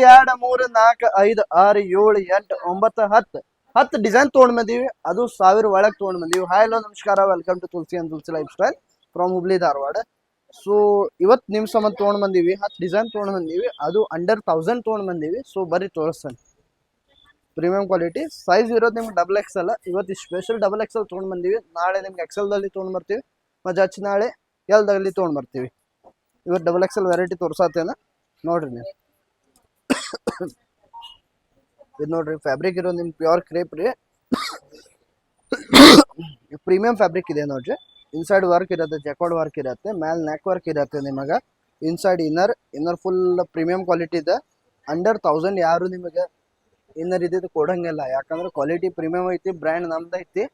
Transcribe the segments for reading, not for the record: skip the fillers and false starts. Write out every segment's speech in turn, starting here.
2 3 4 5 6 7 8 9 10 design ತೊಗೊಂಡ್ ಬಂದೀವಿ. ಅದು 1000 ಒಳಗೆ ತೊಗೊಂಡ್ ಬಂದೀವಿ. ಹಾಯ್ ಹಲೋ ನಮಸ್ಕಾರ, welcome to Tulasi and Tulasi lifestyle from Hubli Dharwad. So ಇವತ್ತು ನಿಮ್ಮ ಸಂಬಂಧ ತೊಗೊಂಡ್ ಬಂದೀವಿ. 10 ಡಿಸೈನ್ ತೊಗೊಂಡ್ ಬಂದೀವಿ. ಅದು ಅಂಡರ್ 1000 ತೊಗೊಂಡ್ ಬಂದೀವಿ. ಸೊ ಬರ್ರಿ ತೋರಿಸ್ತಾನೆ. ಪ್ರೀಮಿಯಂ ಕ್ವಾಲಿಟಿ ಸೈಜ್ ಇರೋದು ನಿಮ್ಗೆ XXL. ಇವತ್ತು ಸ್ಪೆಷಲ್ XXL ತೊಗೊಂಡ್ ಬಂದೀವಿ. ನಾಳೆ ನಿಮ್ಗೆ XL ತೊಗೊಂಡ್ ಬರ್ತೀವಿ. ಮತ್ತೆ ಹಚ್ಚಿ ನಾಳೆ L ತೊಗೊಂಡ್ ಬರ್ತೀವಿ. ಇವತ್ತು XXL ವೆರೈಟಿ ತೋರ್ಸಾತೇನ ನೋಡ್ರಿ ನೀವು. ಇದು ನೋಡ್ರಿ, ಫ್ಯಾಬ್ರಿಕ್ ಇರೋದು ನಿಮ್ಗೆ ಪ್ಯೂರ್ ಕ್ರೇಪ್ ರೀ. ಪ್ರೀಮಿಯಂ ಫ್ಯಾಬ್ರಿಕ್ ಇದೆ ನೋಡ್ರಿ. ಇನ್ಸೈಡ್ ವರ್ಕ್ ಇರುತ್ತೆ, ಜೆಕಾರ್ಡ್ ವರ್ಕ್ ಇರುತ್ತೆ, ಮ್ಯಾಲ್ ನೆಕ್ ವರ್ಕ್ ಇರುತ್ತೆ ನಿಮಗೆ. Inside inner full premium quality ಇದೆ. ಅಂಡರ್ 1000 ಯಾರು ನಿಮಗೆ ಇನ್ನರ್ ಇದ್ದಿದ್ದು ಕೊಡಂಗಿಲ್ಲ. ಯಾಕಂದ್ರೆ ಕ್ವಾಲಿಟಿ ಪ್ರೀಮಿಯಂ ಐತಿ, ಬ್ರ್ಯಾಂಡ್ ನಮ್ದು ಐತಿ.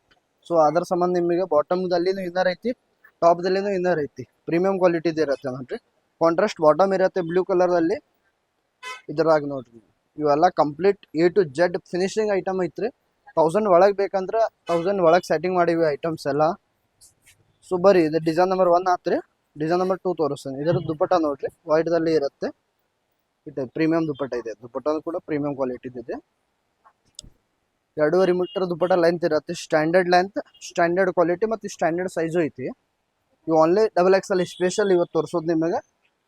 ಸೊ ಅದ್ರ ಸಂಬಂಧ ನಿಮಗೆ ಬಾಟಮ್ದಲ್ಲಿನೂ ಇನ್ನರ್ ಐತಿ, ಟಾಪ್ದಲ್ಲಿನೂ ಇನ್ನರ್ ಐತಿ. ಪ್ರೀಮಿಯಂ ಕ್ವಾಲಿಟಿದು ಇರುತ್ತೆ ನೋಡ್ರಿ. ಕಾಂಟ್ರಾಸ್ಟ್ ಬಾಟಮ್ ಇರುತ್ತೆ ಬ್ಲೂ ಕಲರ್ದಲ್ಲಿ. ಇದ್ರಾಗ ನೋಡ್ರಿ ಇವೆಲ್ಲ complete A to Z finishing item ಐತ್ರಿ. 1000 ಒಳಗೆ ಬೇಕಂದ್ರೆ 1000 ಒಳಗೆ ಸೆಟ್ಟಿಂಗ್ ಮಾಡಿವಿ ಐಟಮ್ಸ್ ಎಲ್ಲ. ಸೊ ಬರ್ರಿ, ಇದು ಡಿಸೈನ್ ನಂಬರ್ 1 ಆತ್ರಿ. ಡಿಸೈನ್ ನಂಬರ್ 2 ತೋರಿಸ್ತಾನೆ. ಇದರ ದುಪ್ಪಟ್ಟ ನೋಡ್ರಿ, ವೈಟ್ದಲ್ಲಿ ಇರುತ್ತೆ. ಇದು ಪ್ರೀಮಿಯಂ ದುಪ್ಪಟ್ಟ ಇದೆ. ದುಪ್ಪಟ್ಟ ಕೂಡ ಪ್ರೀಮಿಯಂ ಕ್ವಾಲಿಟಿ ಇದೆ. 2.5 ಮೀಟರ್ ದುಪ್ಪಟ್ಟ ಲೆಂತ್ ಇರುತ್ತೆ. ಸ್ಟ್ಯಾಂಡರ್ಡ್ ಲೆಂತ್, ಸ್ಟ್ಯಾಂಡರ್ಡ್ ಕ್ವಾಲಿಟಿ ಮತ್ತು ಸ್ಟ್ಯಾಂಡರ್ಡ್ ಸೈಜು ಐತಿ. ಇವು ಓನ್ಲಿ XXL ಸ್ಪೆಷಲ್ ಇವತ್ತು ತೋರಿಸೋದು ನಿಮಗೆ.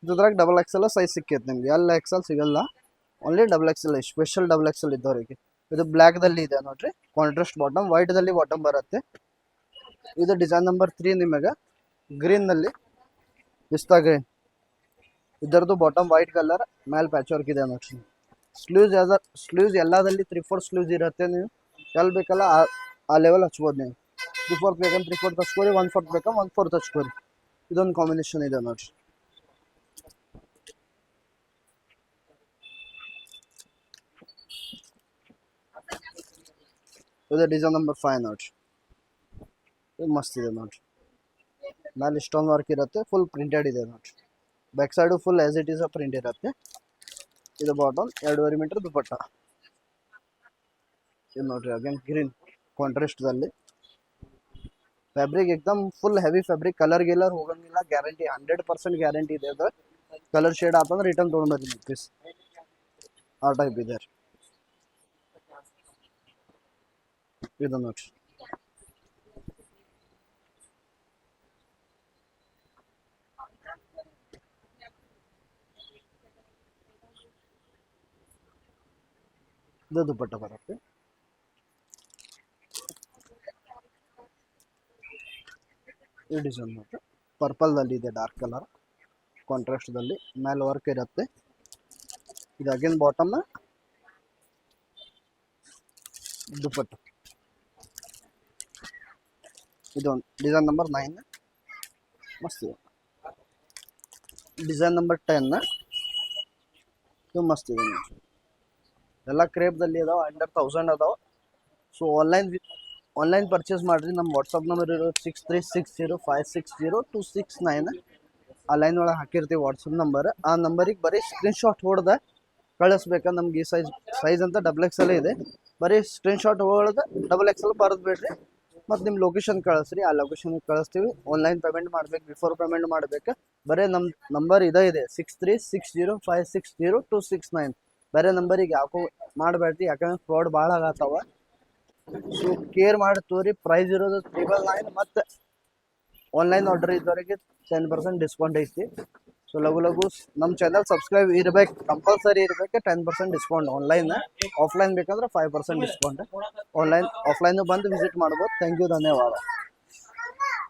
ಇದ್ರಾಗ XXL ಸೈಜ್ ಸಿಕ್ಕೈತೆ ನಿಮ್ಗೆ. XL ಸಿಗಲ್ಲ, ಓನ್ಲಿ XXL ಸ್ಪೆಷಲ್ XXL ಇದ್ದವರಿಗೆ. ಇದು ಬ್ಲ್ಯಾಕ್ದಲ್ಲಿ ಇದೆ ನೋಡ್ರಿ, ಕಾಂಟ್ರಾಸ್ಟ್ ಬಾಟಮ್. ವೈಟ್ದಲ್ಲಿ ಬಾಟಮ್ ಬರುತ್ತೆ. ಇದು ಡಿಸೈನ್ ನಂಬರ್ 3 ನಿಮಗೆ. ಗ್ರೀನ್ನಲ್ಲಿ ಪಿಸ್ತಾ ಗ್ರೀನ್. ಇದರದ್ದು ಬಾಟಮ್ ವೈಟ್ ಕಲರ್, ಮೇಲೆ ಪ್ಯಾಚ್ ವರ್ಕ್ ಇದೆ ನೋಡ್ರಿ. ಸ್ಲೀವ್ಸ್ ಎಲ್ಲದಲ್ಲಿ 3/4 ಸ್ಲೀವ್ಸ್ ಇರುತ್ತೆ. ನೀವು ಎಲ್ಲಿ ಬೇಕಲ್ಲ ಆ ಲೆವೆಲ್ ಹಚ್ಬೋದು ನೀವು. 3/4 ಬೇಕಂದ್ರೆ 3/4 ಹಚ್ಕೋರಿ, 1/4 ಬೇಕಂದ್ರೆ 1/4 ಹಚ್ಕೋರಿ. ಇದೊಂದು ಕಾಂಬಿನೇಷನ್ ಇದೆ ನೋಡ್ರಿ. ಇದು ಡಿಸೈನ್ ನಂಬರ್ 5 ನೋಡ್ರಿ. ಇದು ಮಸ್ತ್ ಇದೆ ನೋಡ್ರಿ. ಮೇಲೆ ಸ್ಟೋನ್ ವರ್ಕ್ ಇರುತ್ತೆ, ಫುಲ್ ಪ್ರಿಂಟೆಡ್ ಇದೆ ನೋಡ್ರಿ. Back side full as it is print ಇರುತ್ತೆ. ಇದು ಬಾಟಮ್, 2.5 ಮೀಟರ್ ದುಪ್ಪಟ್ಟ. ಇದು ನೋಡ್ರಿ, ಅಗೇನ್ ಗ್ರೀನ್ ಕಾಂಟ್ರಾಸ್ಟ್ದಲ್ಲಿ. ಫ್ಯಾಬ್ರಿಕ್ ಎಕ್ದಮ್ ಫುಲ್ ಹೆವಿ ಫ್ಯಾಬ್ರಿಕ್. ಕಲರ್ ಹೋಗಂಗಿಲ್ಲ, ಗ್ಯಾರಂಟಿ 100% ಗ್ಯಾರಂಟಿ ಇದೆ. ಅದು ಕಲರ್ ಶೇಡ್ ಆತಂದ್ರೆ ರಿಟರ್ನ್ ತೊಗೊಂಡ್ಬರ್ತೀನಿ ಪೀಸ್. ಆ ಟೈಪ್ ಇದೆ. ಇದು ನೋಡ್ರಿ, ಇದು ದುಪ್ಪಟ್ಟ ಬರುತ್ತೆ. ಈ ಡಿಸೈನ್ ನೋಡ್ರಿ, ಪರ್ಪಲ್ದಲ್ಲಿ ಇದೆ, ಡಾರ್ಕ್ ಕಲರ್ ಕಾಂಟ್ರಾಸ್ಟ್ದಲ್ಲಿ. ಮೇಲೆ ವರ್ಕ್ ಇರುತ್ತೆ. ಇದು ಅಗೇನ್ ಬಾಟಮ್, ದುಪ್ಪಟ್ಟ. ಇದು ಡಿಸೈನ್ ನಂಬರ್ 9 ಮಸ್ತ್ ಇದೆ. ಡಿಸೈನ್ ನಂಬರ್ 10 ಇದು ಮಸ್ತ್ ಇದೆ. ಎಲ್ಲ ಕ್ರೇಪ್ದಲ್ಲಿ ಅದಾವೆ, ಅಂಡರ್ 1000 ಅದಾವೆ. ಸೊ ಆನ್ಲೈನ್ ಪರ್ಚೇಸ್ ಮಾಡಿರಿ. ನಮ್ಮ ವಾಟ್ಸಪ್ ನಂಬರ್ ಇರೋದು 6360560269. ಆ ಲೈನ್ ಒಳಗೆ ಹಾಕಿರ್ತೀವಿ ವಾಟ್ಸಪ್ ನಂಬರ್. ಆ ನಂಬರಿಗೆ ಬರೀ ಸ್ಕ್ರೀನ್ಶಾಟ್ ಹೊಡೆದ ಕಳಿಸ್ಬೇಕಾ. ನಮ್ಗೆ ಈ ಸೈಜ್ ಅಂತ XXL ಇದೆ. ಬರೀ ಸ್ಕ್ರೀನ್ಶಾಟ್ ಹೊಡೆದ XXL ಬರೆದು ಬಿಡ್ರಿ. ಮತ್ತು ನಿಮ್ಮ ಲೊಕೇಶನ್ ಕಳಿಸ್ರಿ, ಆ ಲೊಕೇಶನ್ಗೆ ಕಳಿಸ್ತೀವಿ. ಆನ್ಲೈನ್ ಪೇಮೆಂಟ್ ಮಾಡ್ಬೇಕು, ಬಿಫೋರ್ ಪೇಮೆಂಟ್ ಮಾಡ್ಬೇಕು. ಬರೀ ನಮ್ಮ ನಂಬರ್ ಇದೆ 6360560269. ಬೇರೆ ನಂಬರಿಗೆ ಯಾಕೋ ಮಾಡಬೇಡ್ರಿ, ಯಾಕಂದ್ರೆ ಫ್ರಾಡ್ ಭಾಳ ಆಗತ್ತವ. ಸೊ ಕೇರ್ ಮಾಡಿ ತೋರಿ. ಪ್ರೈಸ್ ಇರೋದು 999. ಮತ್ತು ಆನ್ಲೈನ್ ಆರ್ಡರ್ ಇದ್ದವರಿಗೆ 10% ಡಿಸ್ಕೌಂಟ್ ಐತಿ. ಸೊ ಲಘು ನಮ್ಮ ಚಾನಲ್ ಸಬ್ಸ್ಕ್ರೈಬ್ ಇರ್ಬೇಕು, ಕಂಪಲ್ಸರಿ ಇರಬೇಕು. 10% ಡಿಸ್ಕೌಂಟ್ ಆನ್ಲೈನ್. ಆಫ್ಲೈನ್ ಬೇಕಂದ್ರೆ 5% ಡಿಸ್ಕೌಂಟ್. ಆಫ್ಲೈನು ಬಂದು ವಿಸಿಟ್ ಮಾಡ್ಬೋದು. ಥ್ಯಾಂಕ್ ಯು, ಧನ್ಯವಾದ.